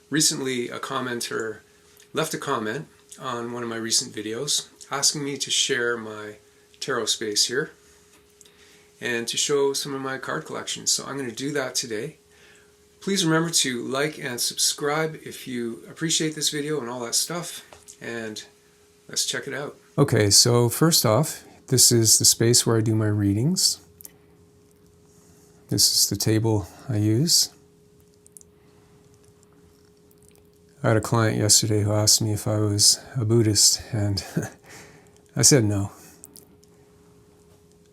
Recently, a commenter left a comment on one of my recent videos asking me to share my tarot space here and to show some of my card collections. So I'm going to do that today. Please remember to like and subscribe if you appreciate this video and all that stuff, and let's check it out. Okay, so first off, this is the space where I do my readings. This is the table I use. I had a client yesterday who asked me if I was a Buddhist, and I said no.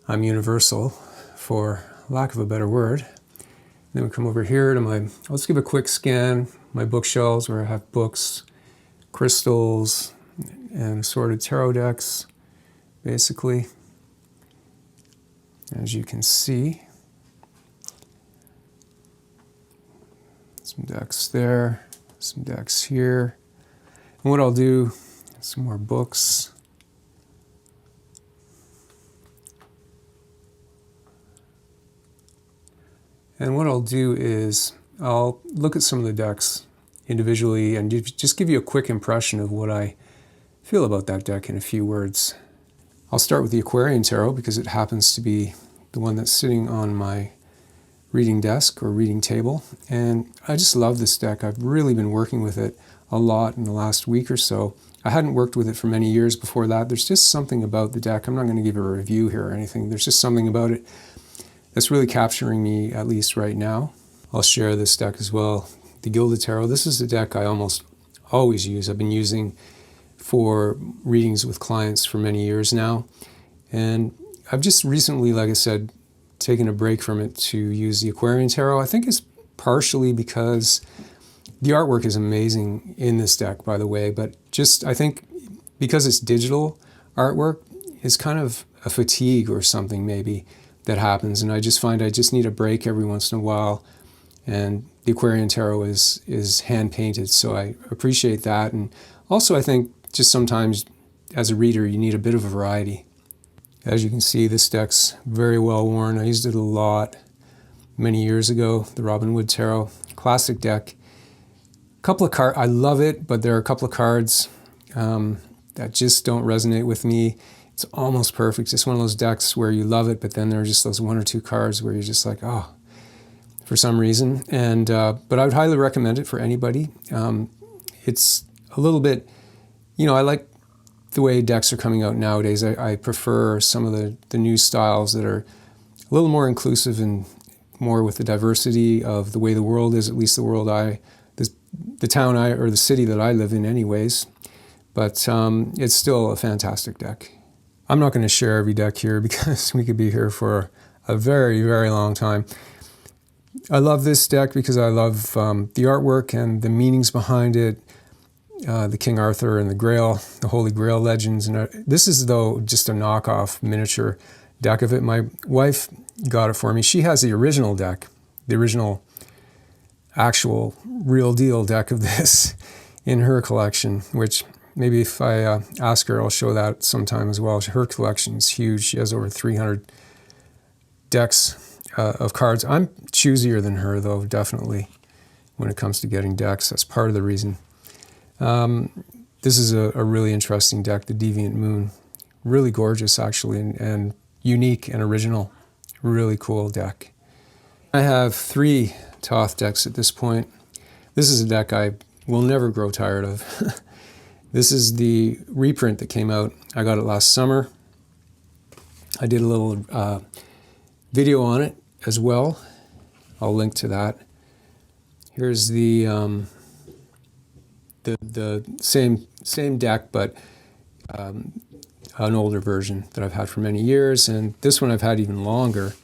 I'm universal, for lack of a better word. Then we come over here to let's give a quick scan, my bookshelves where I have books, crystals, and assorted tarot decks, basically. As you can see, some decks there. Some decks here. And what I'll do, some more books. And what I'll do is I'll look at some of the decks individually and just give you a quick impression of what I feel about that deck in a few words. I'll start with the Aquarian Tarot because it happens to be the one that's sitting on my reading desk or reading table, and I just love this deck. I've really been working with it a lot in the last week or so. I hadn't worked with it for many years before that. There's just something about the deck. I'm not going to give a review here or anything. There's just something about it that's really capturing me, at least right now. I'll share this deck as well, the Gilded Tarot. This is the deck I almost always use. I've been using for readings with clients for many years now, and I've just recently, like I said, taken a break from it to use the Aquarian Tarot. I think it's partially because the artwork is amazing in this deck, by the way, but just I think because it's digital artwork, it's kind of a fatigue or something maybe that happens, and I just find I just need a break every once in a while, and the Aquarian Tarot is hand painted, so I appreciate that. And also I think just sometimes as a reader you need a bit of a variety. As you can see, this deck's very well worn. I used it a lot many years ago, the Robin Wood Tarot. Classic deck. A couple of cards, I love it, but there are a couple of cards that just don't resonate with me. It's almost perfect. It's one of those decks where you love it, but then there are just those one or two cards where you're just like, oh, for some reason. And but I would highly recommend it for anybody. It's a little bit, I like the way decks are coming out nowadays. I prefer some of the new styles that are a little more inclusive and more with the diversity of the way the world is, at least the town or the city that I live in anyways. But it's still a fantastic deck. I'm not going to share every deck here because we could be here for a very, very long time. I love this deck because I love the artwork and the meanings behind it. The King Arthur and the Grail, the Holy Grail legends. And this is, though, just a knockoff miniature deck of it. My wife got it for me. She has the original deck, the original actual real deal deck of this in her collection, which maybe if I ask her, I'll show that sometime as well. Her collection is huge. She has over 300 decks of cards. I'm choosier than her, though, definitely, when it comes to getting decks. That's part of the reason. This is a really interesting deck, the Deviant Moon. Really gorgeous, actually, and unique and original. Really cool deck. I have 3 Thoth decks at this point. This is a deck I will never grow tired of. This is the reprint that came out. I got it last summer. I did a little video on it as well. I'll link to that. Here's the same deck, but an older version that I've had for many years, and this one I've had even longer.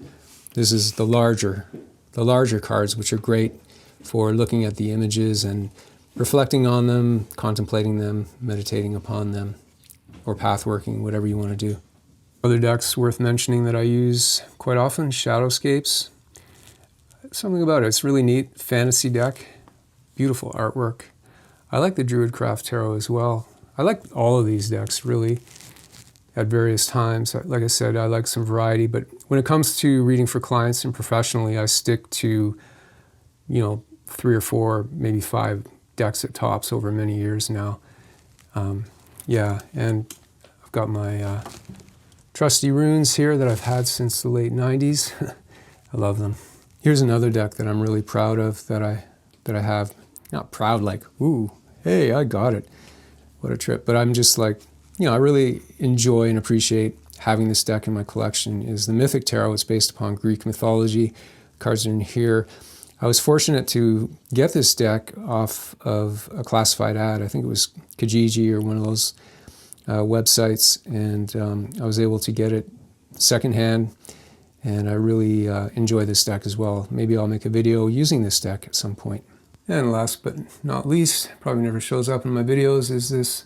This is the larger cards, which are great for looking at the images and reflecting on them, contemplating them, meditating upon them, or path working, whatever you want to do. Other decks worth mentioning that I use quite often, Shadowscapes. Something about it, it's really neat. Fantasy deck, beautiful artwork. I like the Druidcraft Tarot as well. I like all of these decks, really, at various times. Like I said, I like some variety, but when it comes to reading for clients and professionally, I stick to, 3 or 4, maybe 5 decks at tops over many years now. Yeah, and I've got my trusty runes here that I've had since the late 90s. I love them. Here's another deck that I'm really proud of that I have. Not proud like, ooh, hey, I got it. What a trip. But I'm just like, you know, I really enjoy and appreciate having this deck in my collection. Is the Mythic Tarot. It's based upon Greek mythology. Cards are in here. I was fortunate to get this deck off of a classified ad. I think it was Kijiji or one of those websites, and I was able to get it secondhand, and I really enjoy this deck as well. Maybe I'll make a video using this deck at some point. And last but not least, probably never shows up in my videos, is this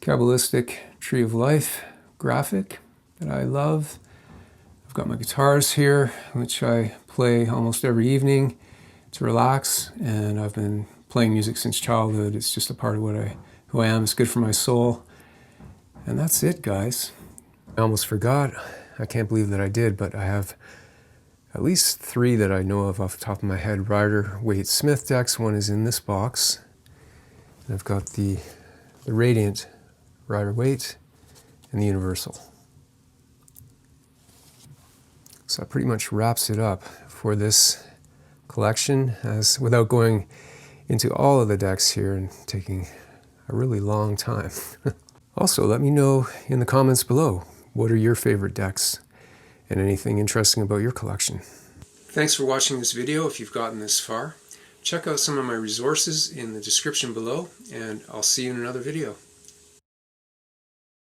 Kabbalistic Tree of Life graphic that I love. I've got my guitars here, which I play almost every evening to relax, and I've been playing music since childhood. It's just a part of who I am. It's good for my soul. And that's it, guys. I almost forgot. I can't believe that I did, but I have at least 3 that I know of off the top of my head. Rider-Waite-Smith decks. One is in this box. And I've got the Radiant Rider-Waite and the Universal. So that pretty much wraps it up for this collection, as without going into all of the decks here and taking a really long time. Also, let me know in the comments below, what are your favorite decks and anything interesting about your collection. Thanks for watching this video if you've gotten this far. Check out some of my resources in the description below, and I'll see you in another video.